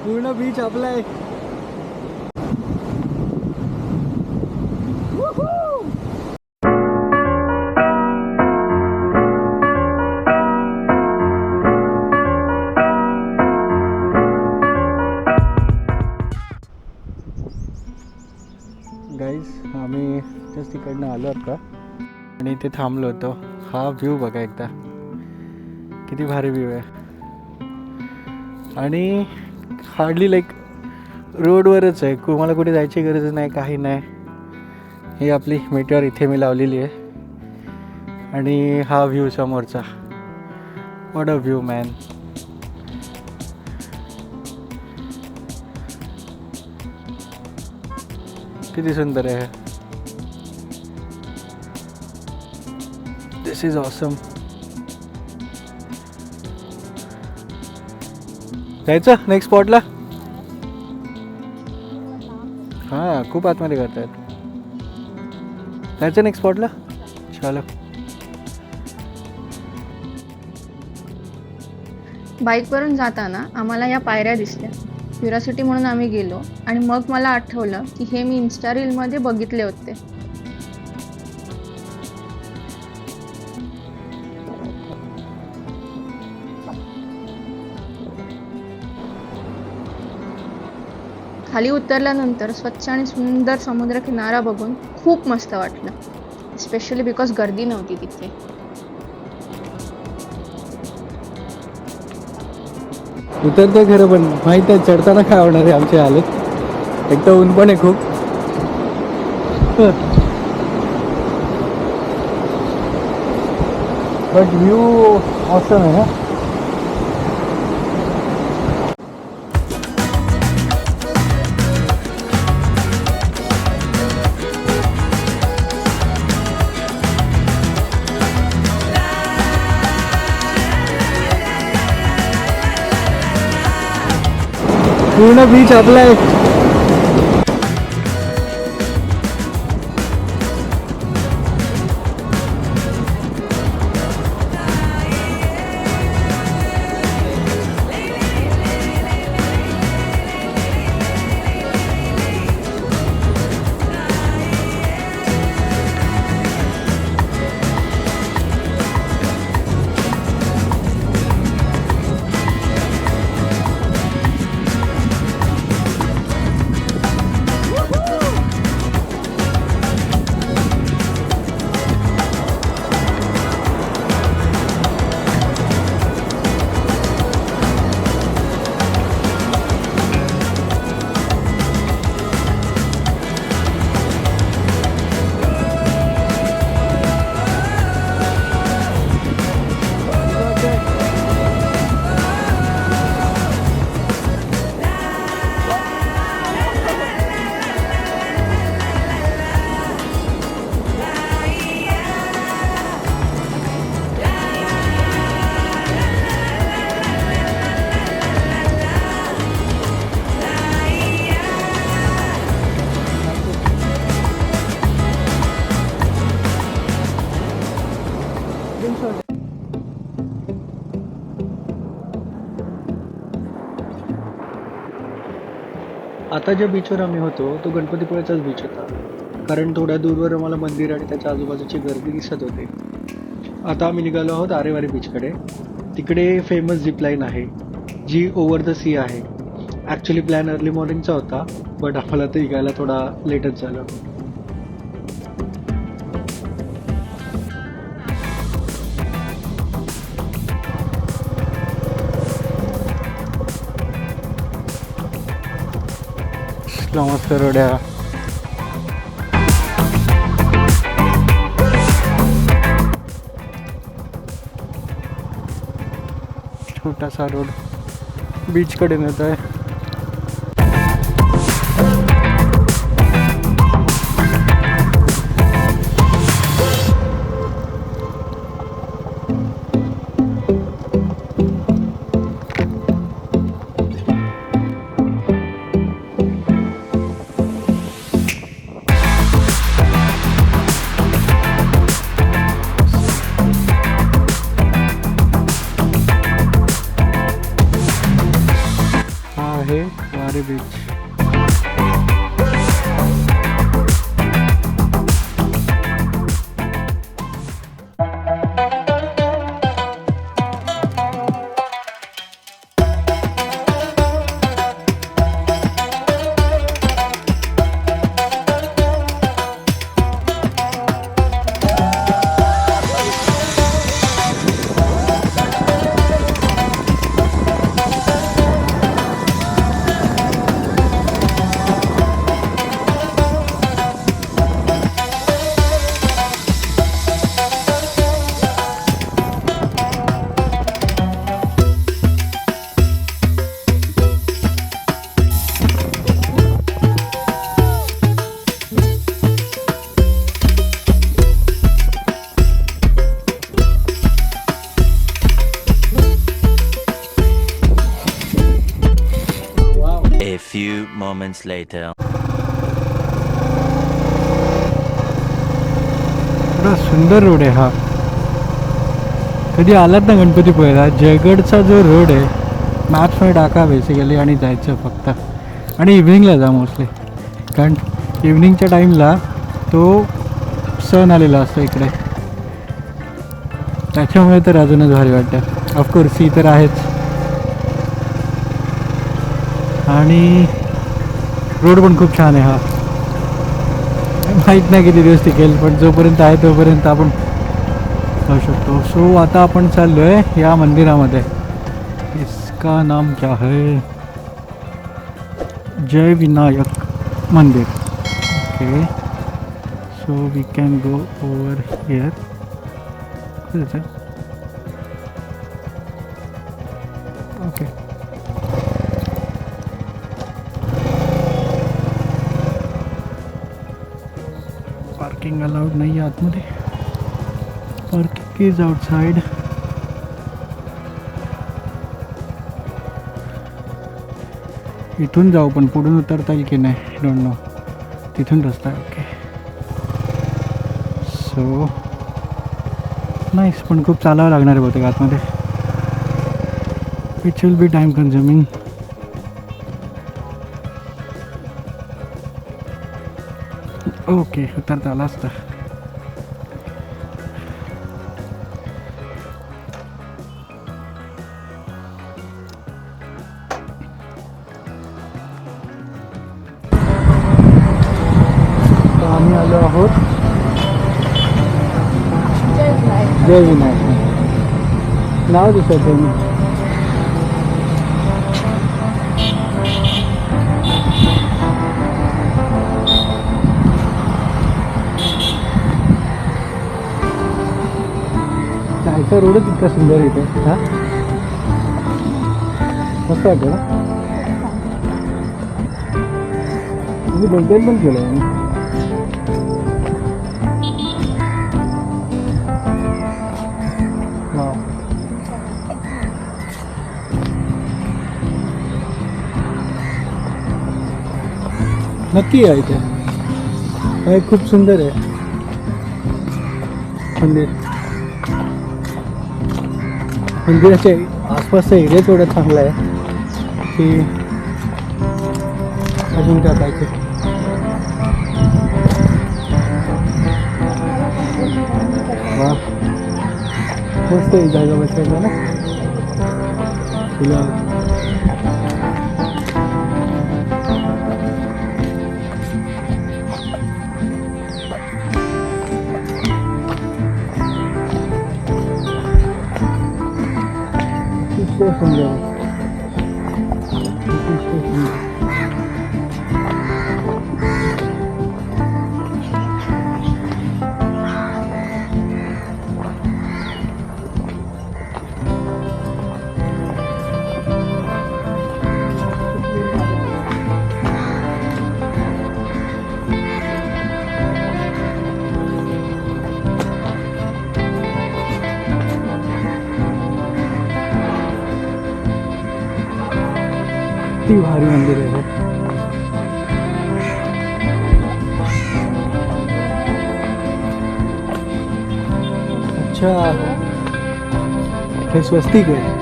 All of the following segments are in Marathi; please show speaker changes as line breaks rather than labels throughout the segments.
पूर्ण बीच आपला आहे. गाईज आम्ही जस्ट तिकडनं आलो आता आणि इथे थांबलो होतो. हा व्ह्यू बघा एकदा, किती भारी व्ह्यू आहे. आणि हार्डली लाईक रोडवरच आहे, मला कुठे जायची गरज नाही, काही नाही. ही आपली मीटर इथे मी लावलेली आहे आणि हा व्ह्यू समोरचा. What a view man. किती सुंदर आहे. दिस इज ऑसम. जायचं नेक्स्ट स्पॉटला. हां खूप आतमध्ये करतायत. जायचं नेक्स्ट स्पॉटला. चलो.
बाईकवरून जाताना आम्हाला या पायऱ्या दिसल्या. क्युरिओसिटी म्हणून आम्ही गेलो आणि मग मला आठवलं की हे मी इन्स्टा रीलमध्ये बघितले होते. खाली उतरल्यानंतर स्वच्छ आणि सुंदर समुद्र किनारा बघून खूप मस्त वाटलं, स्पेशली बिकॉज गर्दी नव्हती तिथे.
उतरतोय खरं, पण माहीत आहे चढताना काय होणार आहे आमची हालत. एक तर ऊन पण आहे खूप. बट व्ह्यू ऑसम आहे. पूर्ण बीच आपला आहे. आता ज्या बीचवर आम्ही होतो तो गणपतीपुळ्याचाच बीच होता, कारण थोड्या दूरवर आम्हाला मंदिर आणि त्याच्या आजूबाजूची गर्दी दिसत होती. आता आम्ही निघालो आहोत आरेवारी बीचकडे. तिकडे फेमस झिपलाईन आहे जी ओव्हर द सी आहे. ॲक्च्युली प्लॅन अर्ली मॉर्निंगचा होता, बट आम्हाला ते निघायला थोडा लेटच झालं. नमस्कार रोड्या. छोटासा रोड बीचकडे नेत आहे. आहे वारे beach.
A few moments later.
एवढा सुंदर रोड आहे हा. कधी आलात ना गणपतीपुळेला, जयगडचा जो रोड आहे मॅप्समध्ये टाका बेसिकली आणि जायचं फक्त. आणि इव्हिनिंगला जा मोस्टली, कारण इव्हिनिंगच्या टाईमला तो सण आलेला असतो इकडे, त्याच्यामुळे तर अजूनच भारी वाटतं. ऑफकोर्स ही तर आहेच. आणि रोड पण खूप छान आहे हा. माहीत नाही किती दिवस टिकेल, पण जोपर्यंत आहे तोपर्यंत आपण जाऊ शकतो. सो आता आपण चाललो आहे या मंदिरामध्ये. इसका नाम क्या है? Jai Vinayak Mandir. Okay, so we can go over here. Okay, parking allowed नाही आहे आतमध्ये. Parking is outside. इथून जाऊ, पण पुढून उतरता येईल की नाही डोंट नो. तिथून रस्ता आहे. ओके, सो नाईस, पण खूप चालावं लागणार आहे बहुतेक आतमध्ये. Which will be time consuming. Okay, उतरता आला असतं. आम्ही आलो आहोत जय विनायक. नाव दिसत आहे मी. जायचा रोडच इतका सुंदर इथे. हा, मस्त वाटतं ना. मी बोलतेल पण केलं आहे. नक्की आहे इथे. हे खूप सुंदर आहे मंदिर. मंदिराच्या आसपासचा एरियाच एवढा चांगला आहे की अजून काय पाहिजे. वा, मस्त आहे जागा बसायला ना. तुला सुंदर. किती भारी मंदिर आहे. अच्छा, हे स्वस्तिक आहे.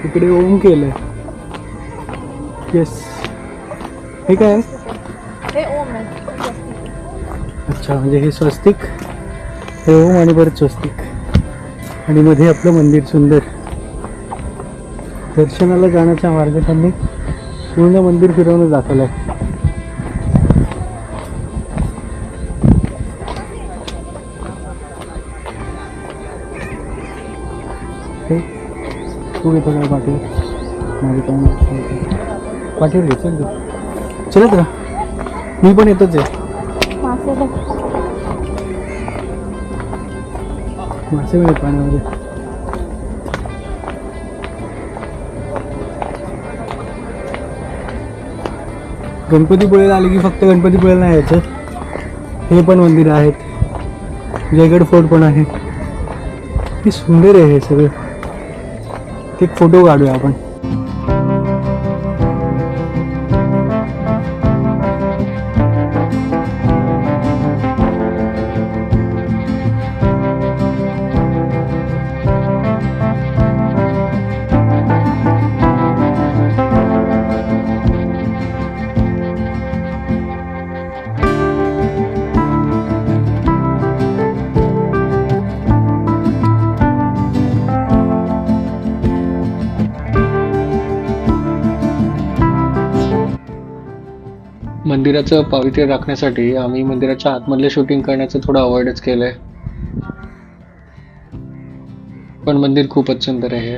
इकडे ओम केलंय. येस. हे काय आहे?
हे ओम आहे.
अच्छा, म्हणजे हे स्वस्तिक, हे ओम आणि परत स्वस्तिक, आणि मध्ये आपलं मंदिर सुंदर. दर्शनाला जाण्याचा मार्ग त्यांनी पूर्ण मंदिर फिरवून दाखवलाय. तू घेतो काय पाटील? माझी काय पाटील घे, चल तू. चलत का? मी पण येतोच आहे. मासे मिळत पाण्यामध्ये. गणपतीपुळेला आले की फक्त गणपतीपुळेला नाही यायचं, हे पण मंदिर आहेत. जयगड फोर्ट पण आहे. किती सुंदर आहे हे सगळं. एक फोटो काढूया आपण. मंदिराचं पावित्र्य राखण्यासाठी आम्ही मंदिराच्या आतमधले शूटिंग करण्याचं थोडं अवॉइडच केलंय, पण मंदिर खूपच सुंदर आहे.